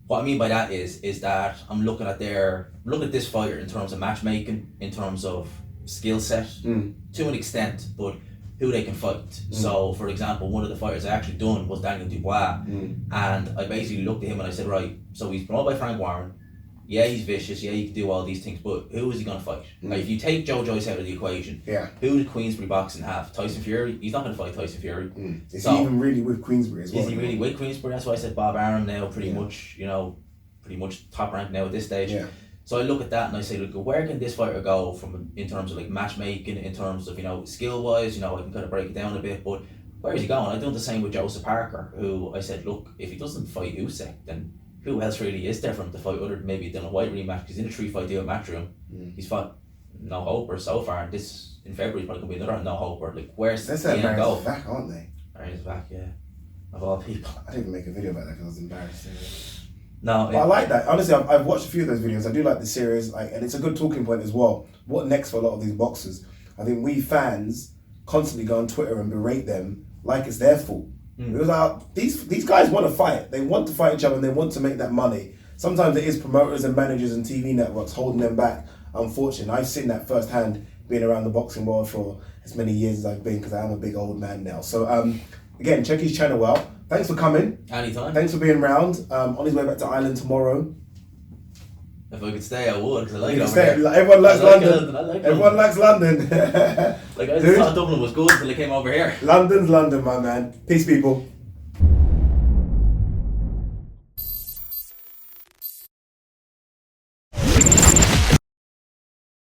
What I mean by that is that I'm looking at this fighter in terms of matchmaking, in terms of skill set, to an extent, but who they can fight. So, for example, one of the fighters I actually done was Daniel Dubois, and I basically looked at him and I said, right, so he's promoted by Frank Warren. Yeah, he's vicious. Yeah, he can do all these things, but who is he going to fight? Like, if you take Joe Joyce out of the equation, who did Queensbury Boxing have? Tyson Fury? He's not going to fight Tyson Fury. Is he even really with Queensbury as well? Is he really with Queensbury? That's why I said Bob Arum now, pretty much top rank now at this stage. Yeah. So I look at that and I say, look, where can this fighter go from in terms of like matchmaking, in terms of skill wise? I can kind of break it down a bit, but where is he going? I've done the same with Joseph Parker, who I said, look, if he doesn't fight Usyk, then who else really is there for him to fight other than maybe Dylan White rematch? Because in a 3-fight deal at Matchroom, he's fought no hoper so far, and this in February is probably gonna be another no hoper. Like, where's the end goal? Back, aren't they? Barry's back, yeah. Of all people. I didn't even make a video about that because I was embarrassed. No, but I like that. Honestly, I've watched a few of those videos. I do like the series, and it's a good talking point as well. What next for a lot of these boxers? I think we fans constantly go on Twitter and berate them like it's their fault. Because these guys want to fight. They want to fight each other and they want to make that money. Sometimes it is promoters and managers and TV networks holding them back. Unfortunately, I've seen that firsthand being around the boxing world for as many years as I've been because I am a big old man now. So again, check his channel out. Thanks for coming. Anytime. Thanks for being round. On his way back to Ireland tomorrow. If I could stay, I would, because I like it over here. Everyone likes London. Everyone likes London. Like, I thought Dublin was good until I came over here. London's London, my man. Peace, people.